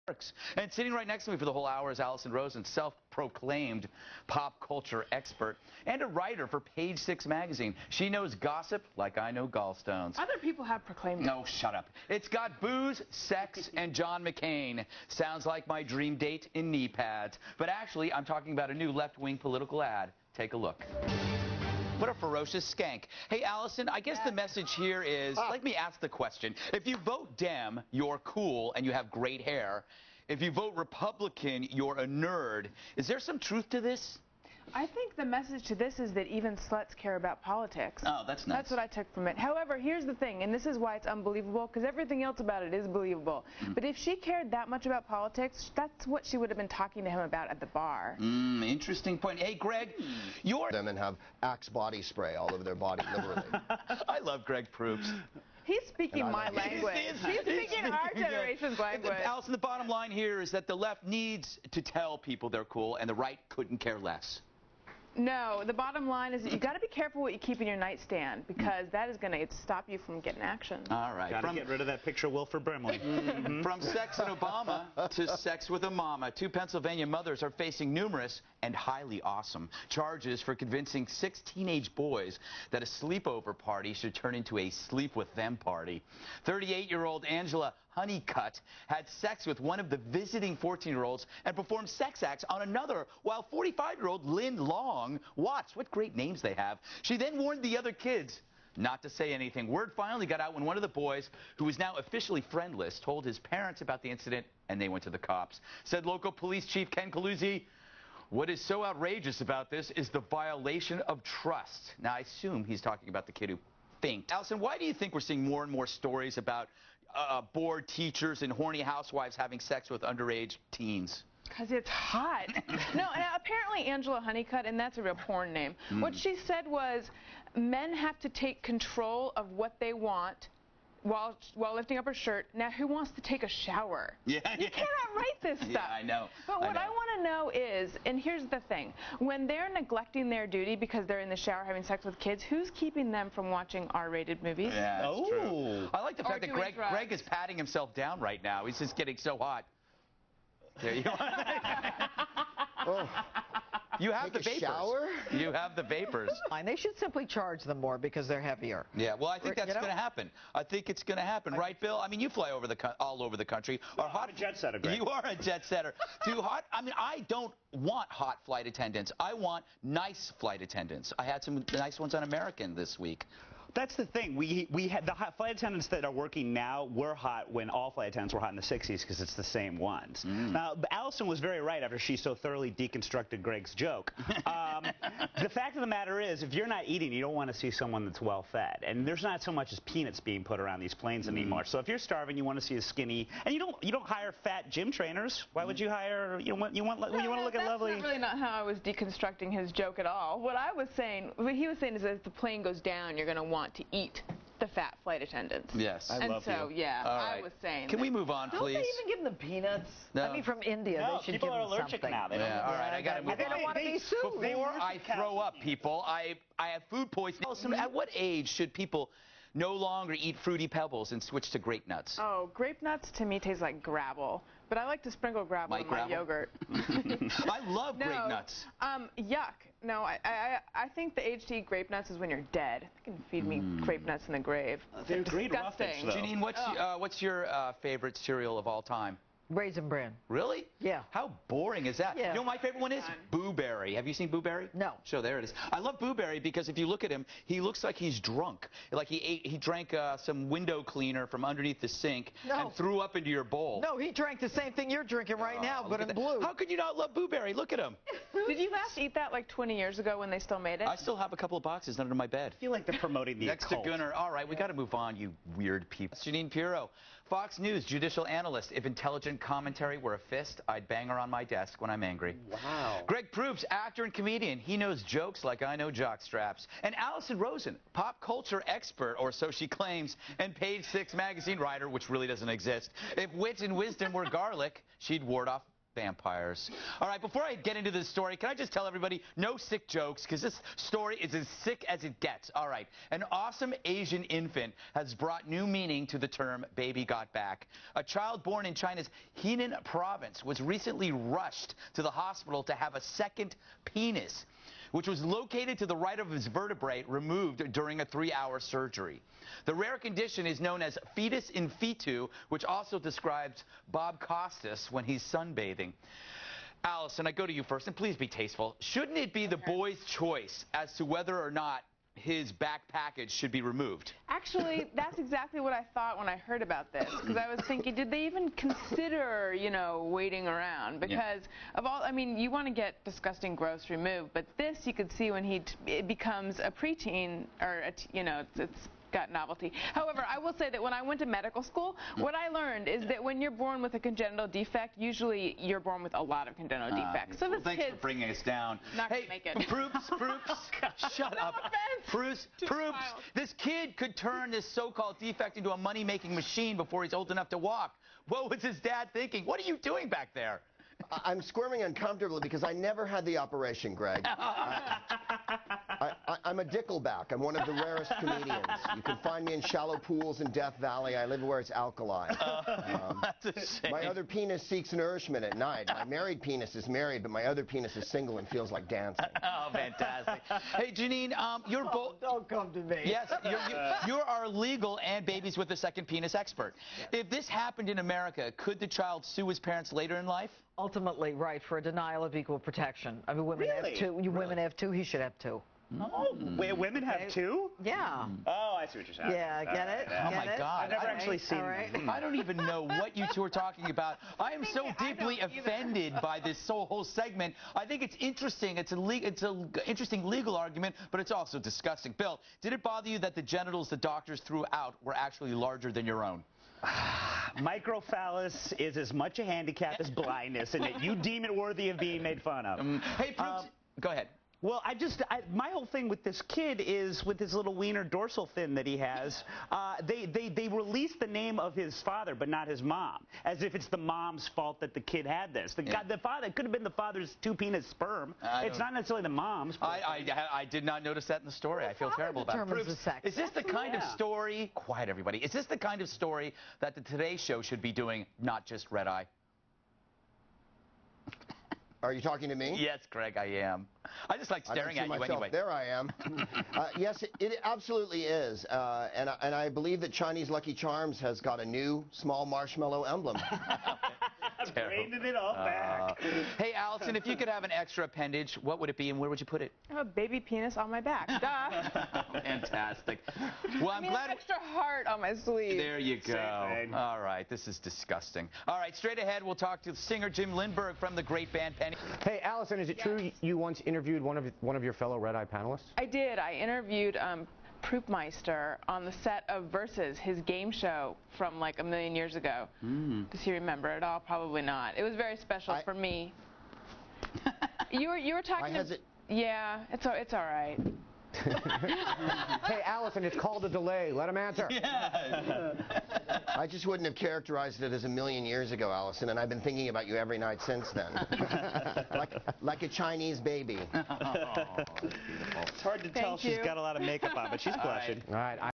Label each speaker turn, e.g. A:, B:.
A: works. And sitting right next to me for the whole hour is Alison Rosen, self-proclaimed pop culture expert and a writer for Page 6 magazine. She knows gossip like I know gallstones.
B: Other people have proclaimed it.
A: No, shut up. It's got booze, sex, and John McCain. Sounds like my dream date in knee pads. But actually, I'm talking about a new left-wing political ad. Take a look. What a ferocious skank. Hey, Alison, I guess the message here is, let me ask the question. If you vote Dem, you're cool and you have great hair. If you vote Republican, you're a nerd. Is there some truth to this?
B: I think the message to this is that even sluts care about politics.
A: Oh, that's nuts.
B: That's what I took from it. However, here's the thing, and this is why it's unbelievable, because everything else about it is believable. But if she cared that much about politics, that's what she would have been talking to him about at the bar.
A: Interesting point. Hey, Greg, you're...
C: Them and have Axe body spray all over their body, literally.
A: I love Greg Proops.
B: He's speaking my language. He's speaking our generation's language.
A: Alison, the bottom line here is that the left needs to tell people they're cool, and the right couldn't care less.
B: No, the bottom line is that you got to be careful what you keep in your nightstand, because that is going to stop you from getting action.
A: All right.
D: Got to get rid of that picture of Wilford Brimley.
A: From sex and Obama to sex with a mama, two Pennsylvania mothers are facing numerous and highly awesome charges for convincing 6 teenage boys that a sleepover party should turn into a sleep with them party. 38-year-old Angela Honeycutt had sex with one of the visiting 14-year-olds and performed sex acts on another, while 45-year-old Lynn Long watched. What great names they have. She then warned the other kids not to say anything. Word finally got out when one of the boys, who is now officially friendless, told his parents about the incident, and they went to the cops. Said local police chief Ken Caluzzi, "What is so outrageous about this is the violation of trust." Now, I assume he's talking about the kid who fainted. Alison, why do you think we're seeing more and more stories about bored teachers and horny housewives having sex with underage teens?
B: Because it's hot. No, and apparently Angela Honeycutt, and that's a real porn name. What she said was, men have to take control of what they want while lifting up her shirt. Now, who wants to take a shower?
A: Yeah.
B: You cannot write this stuff.
A: Yeah, I know.
B: But what I want to know is, and here's the thing, when they're neglecting their duty because they're in the shower having sex with kids, who's keeping them from watching R-rated movies?
A: Yeah, that's true. I like the fact that Greg is patting himself down right now. He's just getting so hot. There you go. You have the vapors.
C: Shower?
A: You have the vapors.
E: Fine. They should simply charge them more because they're heavier.
A: Yeah, well, I think that's going to happen. I think it's going to happen, right, Bill? I mean, you fly over all over the country.
D: I'm a jet setter, Greg.
A: You are a jet setter. I mean, I don't want hot flight attendants. I want nice flight attendants. I had some nice ones on American this week.
D: That's the thing. We had the hot flight attendants that are working now were hot when all flight attendants were hot in the 60s, because it's the same ones. Now, Alison was very right after she so thoroughly deconstructed Greg's joke. The fact of the matter is, if you're not eating, you don't want to see someone that's well fed. And there's not so much as peanuts being put around these planes anymore. So if you're starving, you want to see a skinny, and you don't hire fat gym trainers. Why would you hire? You want to look at lovely.
B: That's really not how I was deconstructing his joke at all. What he was saying is that if the plane goes down, you're going to want to eat the fat flight attendants.
A: Yes.
D: I love you.
B: Yeah,
A: right.
B: I was saying.
A: Can we move on, please?
E: Don't they even give them peanuts?
A: No.
E: I mean, from India,
D: No,
E: they should
D: people
E: give
D: are
E: them
D: allergic
E: something.
D: now. They don't
A: All right, I got to move on.
E: They don't want to be sued.
A: Before I throw up, people, I have food poisoning. Alison, at what age should people no longer eat Fruity Pebbles and switch to grape nuts?
B: Oh, grape nuts to me taste like gravel, but I like to sprinkle gravel in my yogurt.
A: I love grape nuts.
B: Yuck. No, I think the age to eat grape nuts is when you're dead. You can feed me grape nuts in the grave.
D: They're great
B: disgusting.
D: roughage, though.
A: Janine, what's your favorite cereal of all time?
E: Raisin Bran.
A: Really?
E: Yeah.
A: How boring is that?
E: Yeah.
A: You know what my favorite one is? Boo Berry. Have you seen Boo Berry?
E: No.
A: So there it is. I love Boo Berry because if you look at him, he looks like he's drunk. Like he drank some window cleaner from underneath the sink and threw up into your bowl.
E: No, he drank the same thing you're drinking right now, but in blue.
A: How could you not love Boo Berry? Look at him.
B: Did you last eat that like 20 years ago when they still made it?
A: I still have a couple of boxes under my bed.
D: I feel like they're promoting the
A: Next
D: occult.
A: to Gunnar. All right, we got to move on, you weird people. Janine Pirro, Fox News judicial analyst. If intelligent commentary were a fist, I'd bang her on my desk when I'm angry.
D: Wow.
A: Greg Proops, actor and comedian. He knows jokes like I know jock straps. And Alison Rosen, pop culture expert, or so she claims, and Page 6 magazine writer, which really doesn't exist. If wit and wisdom were garlic, she'd ward off vampires. All right, before I get into this story, can I just tell everybody, no sick jokes, because this story is as sick as it gets. All right, an awesome Asian infant has brought new meaning to the term baby got back. A child born in China's Henan province was recently rushed to the hospital to have a second penis, which was located to the right of his vertebrae, removed during a 3-hour surgery. The rare condition is known as fetus in fetu, which also describes Bob Costas when he's sunbathing. Allison, I go to you first, and please be tasteful. Shouldn't it be the boy's choice as to whether or not his back package should be removed?
B: Actually, that's exactly what I thought when I heard about this, because I was thinking, did they even consider, waiting around? Because of all, I mean, you want to get disgusting growths removed, but this you could see when it becomes a preteen, or it's got novelty. However, I will say that when I went to medical school, what I learned is that when you're born with a congenital defect, usually you're born with a lot of congenital defects. So
A: well, thanks for bringing us down.
B: Not gonna make it.
A: Proops, shut up. Proops, this kid could turn this so-called defect into a money-making machine before he's old enough to walk. What was his dad thinking? What are you doing back there?
C: I'm squirming uncomfortably because I never had the operation, Greg. I'm a dickleback. I'm one of the rarest comedians. You can find me in shallow pools in Death Valley. I live where it's alkaline.
A: That's a shame.
C: My other penis seeks nourishment at night. My married penis is married, but my other penis is single and feels like dancing.
A: Oh, fantastic. Hey, Janine, you're both...
E: Don't come to me.
A: Yes, you're our legal and babies with a second penis expert. If this happened in America, could the child sue his parents later in life?
E: Ultimately, right, for a denial of equal protection. I mean, women
D: Really?
E: have two. Women have two. He should have two.
D: Oh, wait, women have two?
E: Yeah.
D: Oh, I see what you're saying.
E: Yeah, get it?
A: Oh, my
E: Get it?
A: God.
D: I've never actually seen them.
A: I don't even know what you two are talking about. I am so deeply offended by this whole segment. I think it's interesting. It's an interesting legal argument, but it's also disgusting. Bill, did it bother you that the genitals the doctors threw out were actually larger than your own?
D: Microphallus is as much a handicap as blindness, and that you deem it worthy of being made fun of.
A: Hey, Proops, go ahead.
D: Well, my whole thing with this kid is with his little wiener dorsal fin that he has, they released the name of his father, but not his mom, as if it's the mom's fault that the kid had this. The father, it could have been the father's two-penis sperm. It's not necessarily the mom's.
A: I did not notice that in the story. I feel terrible about it.
E: Determines the sex.
A: Is this the kind of story, quiet everybody, is this the kind of story that the Today Show should be doing, not just Red Eye?
C: Are you talking to me?
A: Yes, Greg, I am. I just like staring at you anyway.
C: There I am. Yes, it absolutely is. And I believe that Chinese Lucky Charms has got a new small marshmallow emblem.
D: Bringing it all back.
A: Hey, Allison, if you could have an extra appendage, what would it be and where would you put it?
B: A baby penis on my back. Duh.
A: Fantastic. Well, I'm glad.
B: An extra heart on my sleeve.
A: There you go. All right, this is disgusting. All right, straight ahead, we'll talk to singer Jim Lindberg from the great band Penny.
F: Hey, Allison, is it true you once interviewed one of your fellow Red Eye panelists?
B: I did. I interviewed Proopmeister on the set of Versus, his game show from like a million years ago. Does he remember it all? Probably not. It was very special for me. You were talking. Yeah, it's all right.
F: Hey, Allison, it's called a delay. Let him answer.
A: Yeah.
C: I just wouldn't have characterized it as a million years ago, Allison, and I've been thinking about you every night since then. like a Chinese baby.
D: It's hard to tell. She's got a lot of makeup on, but she's blushing.
F: All right.